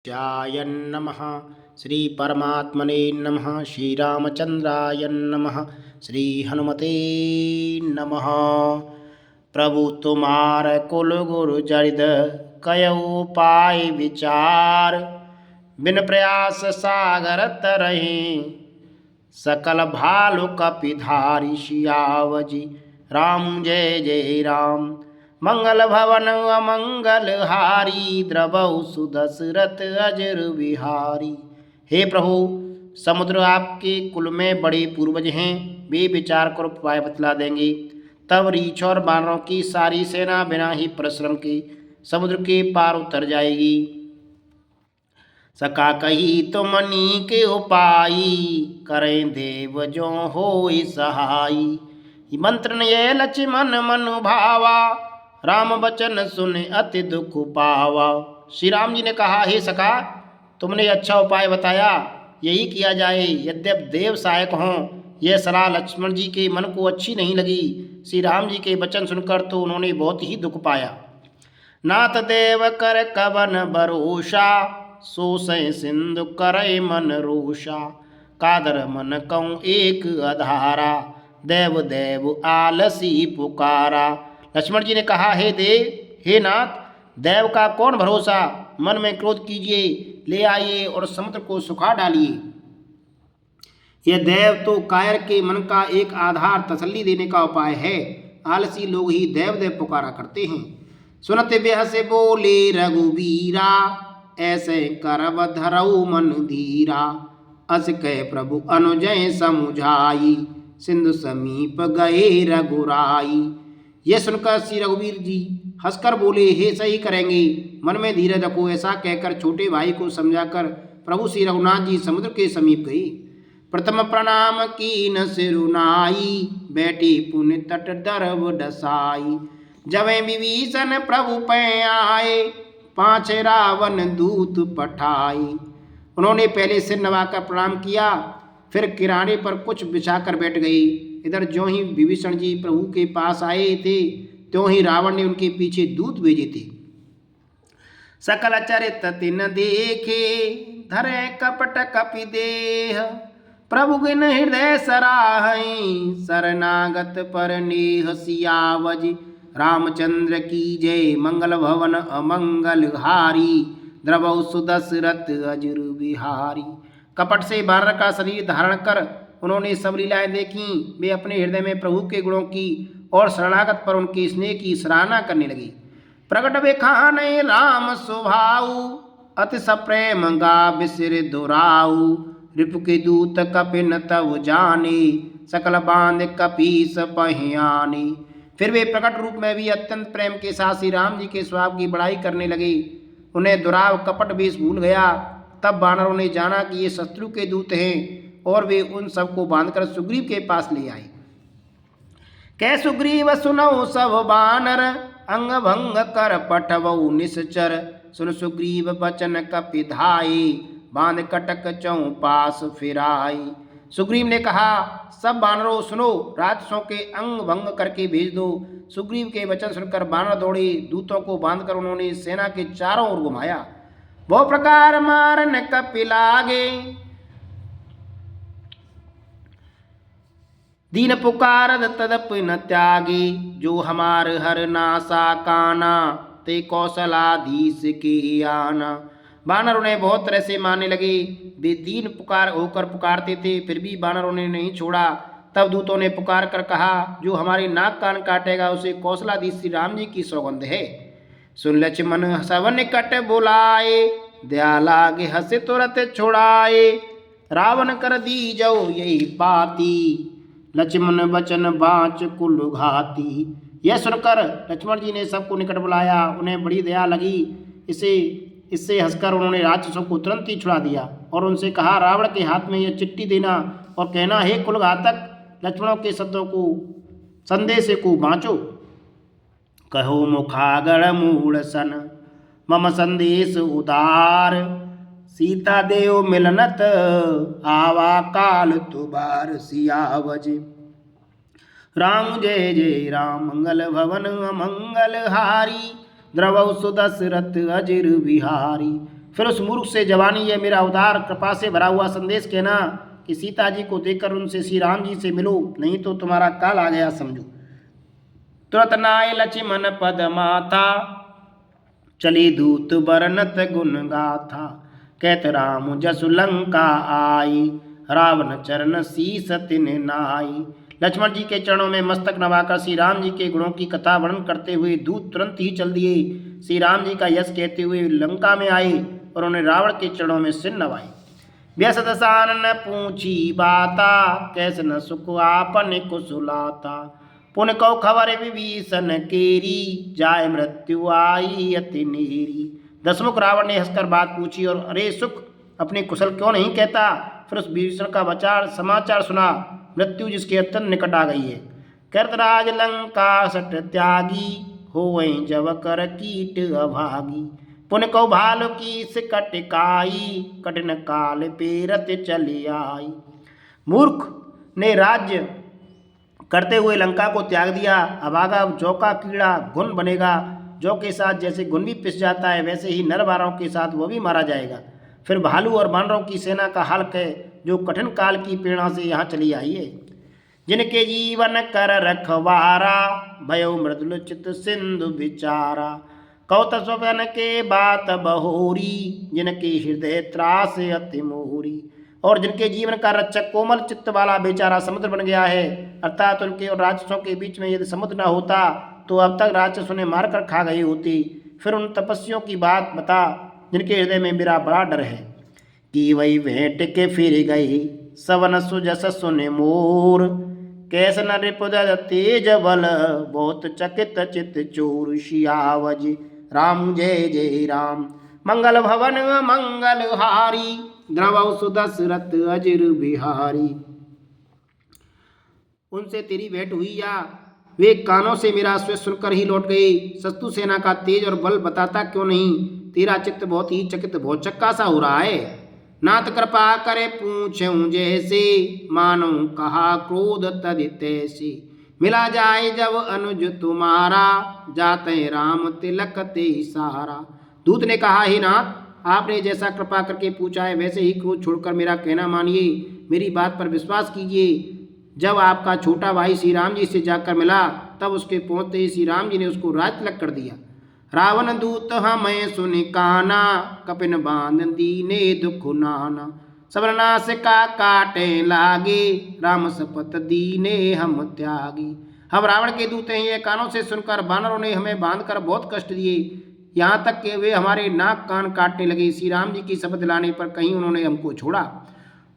त्याय नमः। श्री परमात्मने नमः। श्री रामचंद्राय नमः। श्री हनुमते नमः। प्रभु तुम्हार कुल गुरु जरिद कयऊ पाय विचार, बिन प्रयास सागर तरहि सकल भालु कपिधारी। सियावजी राम जय जय राम। मंगल भवन अमंगल हारी, द्रवहु सुदशरथ अजर बिहारी। हे प्रभु, समुद्र आपके कुल में बड़े पूर्वज हैं, वे विचार कर उपाय बतला देंगे। तब रीछ और बानरों की सारी सेना बिना ही परिश्रम के समुद्र के पार उतर जाएगी। सका कही तो मनी के उपाई, करें देव जो होई सहाई। मंत्र ये लक्ष्मण मनु भावा, राम वचन सुने अति दुख पावा। श्री राम जी ने कहा, हे सखा, तुमने अच्छा उपाय बताया, यही किया जाए। यद्यप देव सहायक हों, यह सलाह लक्ष्मण जी के मन को अच्छी नहीं लगी। श्री राम जी के वचन सुनकर तो उन्होंने बहुत ही दुख पाया। नाथ देव कर कवन भरोसा, सो सै सिंधु करे मन रोषा। कादर मन कहूँ एक अधारा, देव देव आलसी पुकारा। लक्ष्मण जी ने कहा, हे देव, हे नाथ, देव का कौन भरोसा। मन में क्रोध कीजिए, ले आइए और समुद्र को सुखा डालिए। यह देव तो कायर के मन का एक आधार तसल्ली देने का उपाय है। आलसी लोग ही देव देव पुकारा करते हैं। सुनत बेहसे बोले रघुबीरा, ऐसे करब धरऊ मन धीरा। अस कह प्रभु अनुजय समुझाई, सिंधु समीप गए रघुराई। यह सुनकर श्री रघुवीर जी हंसकर बोले, हे सही करेंगे, मन में धीरज रखो। ऐसा कहकर छोटे भाई को समझाकर प्रभु श्री रघुनाथ जी समुद्र के समीप गए। प्रथम प्रणाम कीन सिरुनाई, बैठी पुण्य तट दरब डसाई। जबै विभीषण प्रभु पै आए, पाँच रावण दूत पठाई। उन्होंने पहले सिर नवाकर प्रणाम किया, फिर किराने पर कुछ बिछाकर बैठ गए। इधर ज्यों ही विभीषण जी प्रभु के पास आए थे, त्यों ही रावण ने उनके पीछे दूत भेजे थे। सकल चरित तिन देखे, धरे कपट कपि देह। प्रभु गुण हृदय सराहई, शरणागत पर नेह। सियावजी रामचंद्र की जय, मंगल भवन अमंगल हारी। द्रवहु सुदशरथ अजर बिहारी। कपट से बानर का शरीर धारण कर उन्होंने सब लीलाएं देखी। वे अपने हृदय में प्रभु के गुणों की और शरणागत पर उनके स्नेह की सराहना करने लगी। प्रगट बेखान राम स्वभाऊ, अति सप्रेम गा बिसिर दुराऊ। रिपु के दूत कपिन तव जाने, सकल बांध कपीस पहियाने। फिर वे प्रकट रूप में भी अत्यंत प्रेम के साथ श्री राम जी के स्वभाव की बड़ाई करने लगे। उन्हें दुराव कपट वेश भूल गया। तब वानरों ने जाना कि ये शत्रु के दूत हैं, और वे उन सबको बांधकर सुग्रीव के पास ले आए। कै सुग्रीव सुनौ सब बानर, अंग भंग कर पठवऊ निश्चर। सुन सुग्रीव बचन कपिधाई, बांध कटक चौपास फिराई। सुग्रीव ने कहा, सब बानरों सुनो, राक्षसों के अंग भंग करके भेज दो। सुग्रीव के वचन सुनकर बानर दौड़े। दूतों को बांधकर उन्होंने सेना के चारों ओर घुमाया। बहु प्रकार मारन कपि लागे, दीन पुकारद तदपि न त्यागे। जो हमार हर नासा काना, ते कौशलाधीश के आना। बानर उन्हें बहुत तरह से मारने लगे। वे दीन पुकार होकर पुकारते थे, फिर भी बानरों ने नहीं छोड़ा। तब दूतों ने पुकार कर कहा, जो हमारी नाक कान काटेगा उसे कौशलाधीश श्री राम जी की सौगंध है। सुन लक्ष्मण सवन कट बुलाए, दया लागे हंसे तुरत छुड़ाए। रावण कर दी जाओ यही पाती, लक्ष्मण वचन बाँच कुल घाती। यह सुनकर लक्ष्मण जी ने सबको निकट बुलाया। उन्हें बड़ी दया लगी। इससे हंसकर उन्होंने राक्षसों को तुरंत ही छुड़ा दिया और उनसे कहा, रावण के हाथ में यह चिट्ठी देना और कहना, हे कुल घातक, लक्ष्मणों के शब्दों को संदेश को बाँचो। कहो मुखागढ़ मूढ़ सन, मम संदेश उदार। सीता देव मिलनत, आवा काल तुबार। सियावज राम जय जय राम, मंगल भवन अमंगल हारी। द्रवहु सुदशरथ अजर बिहारी। फिर उस मूर्ख से जवानी ये मेरा उदार कृपा से भरा हुआ संदेश कहना कि सीता जी को देखकर उनसे श्री राम जी से मिलो, नहीं तो तुम्हारा काल आ गया समझो। तुरत नाय लक्ष्मण पद माथा, चली दूत बरनत गुण गाथा। कहत राम जसु लंका आई, रावण चरण शीस तिन नाई। लक्ष्मण जी के चरणों में मस्तक नवाकर श्री राम जी के गुणों की कथा वर्णन करते हुए दूत तुरंत ही चल दिए। श्री राम जी का यश कहते हुए लंका में आए और उन्हें रावण के चरणों में सिर नवाए। व्यसत सान न पूछी बाता, कैसे न सुख आपन कुशलाता। पुन कौ खबर विभीषण केरी, जाय मृत्यु आई अति नेरी। दसमुख रावण ने हंसकर बात पूछी और अरे सुख अपने कुशल क्यों नहीं कहता। फिर उस विभीषण का समाचार सुना, मृत्यु जिसके अत्यंत निकट आ गई है। कर्तराज लंका सट त्यागी, होवै जब कर कीट अभागी। पुन कौ भालु की कटकाई, कठिन काल पेरत चली आई। मूर्ख ने राज्य करते हुए लंका को त्याग दिया। अभागा जौ का कीड़ा घुन बनेगा, जौ के साथ जैसे घुन भी पिस जाता है वैसे ही नर बारों के साथ वो भी मारा जाएगा। फिर भालू और बानरों की सेना का हाल है जो कठिन काल की प्रेरणा से यहाँ चली आई है। जिनके जीवन कर रखवारा, भयो मृदुल चित सिंधु विचारा। कौत स्वप्न के बात बहोरी, जिनके हृदय त्रास अति मोहरी। और जिनके जीवन का रक्षक कोमल चित्त वाला बेचारा समुद्र बन गया है, अर्थात उनके और राक्षसों के बीच में यदि समुद्र न होता तो अब तक राक्षस उन्हें मारकर खा गई होती। फिर उन तपस्वियों की बात बता जिनके हृदय में मेरा बड़ा डर है। कि वही भेंट के फिर गई, सवन सुजस सुने मोर। कैस न रिपुद तेज बल, बहुत चकित चित चोर। सियावज राम जय जय राम, मंगल भवन मंगल हारी। द्रवौ सुदशरथ अजिर बिहारी। उनसे तेरी भेंट हुई या वे कानों से मेरा स्वर सुनकर ही लौट गए। शत्रु सेना का तेज और बल बताता क्यों नहीं। तेरा चित्त बहुत ही चकित बहुत चक्का सा हो रहा है। नाथ कृपा करे पूछूं जैसे, मानो कहा क्रोध तदितैसे। मिला जाए जब अनुज तुम्हारा, जाते राम तिलक ते सारा। दूत ने कहा, हे नाथ आपने जैसा कृपा करके पूछा है वैसे ही क्रोध छोड़कर मेरा कहना मानिए, मेरी बात पर विश्वास कीजिए। जब आपका छोटा भाई श्री राम जी से जाकर मिला तब उसके पहुंचते ही श्री राम जी ने उसको राज तिलक कर दिया। रावण दूत हमें सुनि काना, कपिन बांध दीने दुख नाना। सबरनाश का काटे लागे, राम शपथ दीने हम त्यागी। हम रावण के दूत हैं ये कानों से सुनकर बानरों ने हमें बांधकर बहुत कष्ट दिए, यहाँ तक कि वे हमारे नाक कान काटने लगे। श्री राम जी की शपथ दिलाने पर कहीं उन्होंने हमको छोड़ा।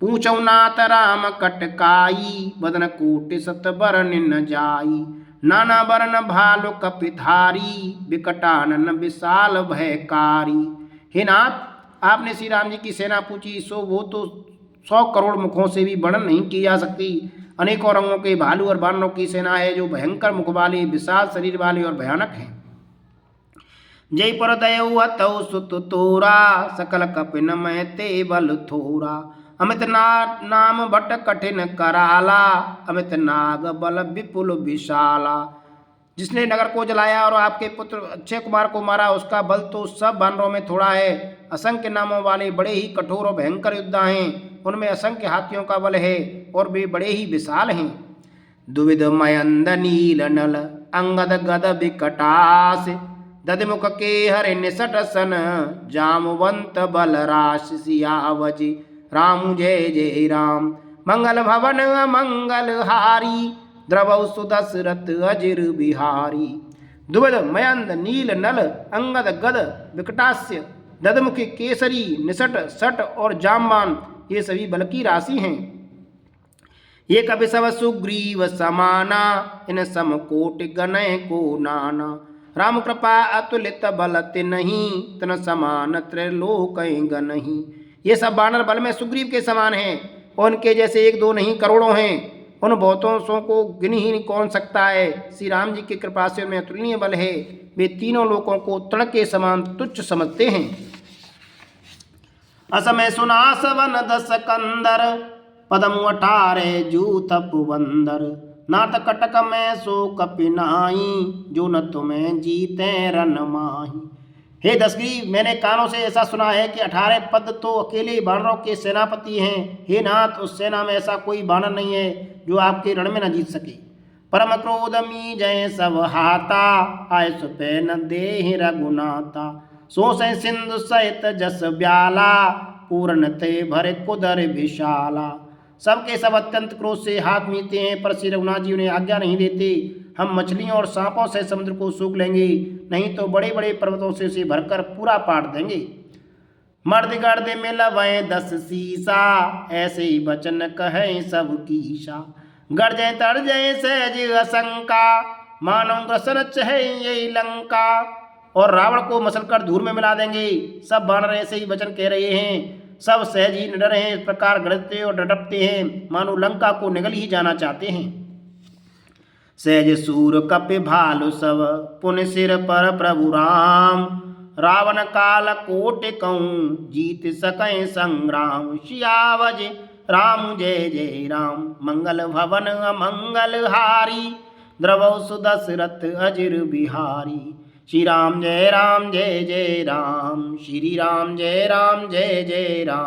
पूछौ नाथ राम कटकाई, बदन कोटि सत बरन न जाई। नाना बरन भालु कपिधारी, विकटानन विशाल भयकारी। हे नाथ आपने श्री राम जी की सेना पूछी सो वो तो 100 करोड़ मुखों से भी वर्णन नहीं की जा सकती। अनेकों रंगों के भालू और बानरों की सेना है जो भयंकर मुख वाले, विशाल शरीर वाले और भयानक हैं। जय पर दयऊ हतौ सुत तोरा, सकल कपिन मैं ते बल थोरा। अमित नाम भट कठिन कराला, अमित नाग बल विपुल विशाला। जिसने नगर को जलाया और आपके पुत्र अक्षय कुमार को मारा उसका बल तो सब बानरों में थोड़ा है। असंख्य नामों वाले बड़े ही कठोर और भयंकर योद्धा हैं, उनमें असंख्य हाथियों का बल है और वे बड़े ही विशाल हैं। दुविध मयंद नील नल, अंगद गद विकटास। दधिमुख के हर निसट सन, जामवंत बल राश। सियावज राम जय जय राम, मंगल भवन मंगल हारी। द्रवौ सुदशरथ अजिर बिहारी। दुविध मयंद नील नल, अंगद गद विकटास्य, दधमुखी केसरी निसट सट और जामवान ये सभी बल की राशि हैं। ये कपि सब सुग्रीव समाना, इन समकोट गणय को नाना। राम कृपा अतुलित बल तिन्हि, तन समान त्रैलोक गनहि। ये सब बानर बल में सुग्रीव के समान हैं, उनके जैसे एक दो नहीं करोड़ों हैं। उन बहुतों सौ को गिन ही कौन सकता है। श्री राम जी की कृपा से उनमें अतुलनीय बल है, वे तीनों लोकों को तृण के समान तुच्छ समझते हैं। असमय सुना सवन दस कंदर, पदम 18 जूत पुबंदर। नाथ कटक में सो कपिनाई, जो न तुम्हें जीते रन माही। हे दशग्रीव, मैंने कानों से ऐसा सुना है कि 18 पद तो अकेले वानरों के सेनापति हैं। हे नाथ, उस सेना में ऐसा कोई वानर नहीं है जो आपके रण में न जीत सके। परम क्रोधमी जय सब हाता, आय सुपे न देहि रघुनाथा। सो सै सिंधु सहित जस ब्याला, पूर्ण थे भरे कुदर विशाला। सबके सब अत्यंत क्रोध से हाथ मीते हैं, पर श्री रघुनाथ जी उन्हें आज्ञा नहीं देते। हम मछलियों और सांपों से समुद्र को सूख लेंगे, नहीं तो बड़े बड़े पर्वतों से उसे भरकर पूरा पाट देंगे। मर्द गर्द में लवें 10 सीसा, ऐसे ही वचन कहें सब कीशा। गर्जय तर्जय सहज असंका, मानो ग्रसन चहे यही लंका। और रावण को मसलकर धूल में मिला देंगे। सब वानर ऐसे ही वचन कह रहे हैं, सब सहज ही निडर हैं, इस प्रकार गरजते और डटपते हैं, मानो लंका को निगल ही जाना चाहते हैं। सहज सूर कपि भालु सब, पुन सिर पर प्रभु राम। रावण काल कोटि कहूँ, जीत सकै संग्राम। सियावज राम जय जय राम, मंगल भवन अमंगल हारी। द्रवौ सुदशरथ अजिर बिहारी। श्री राम जय जय राम, श्री राम जय जय राम।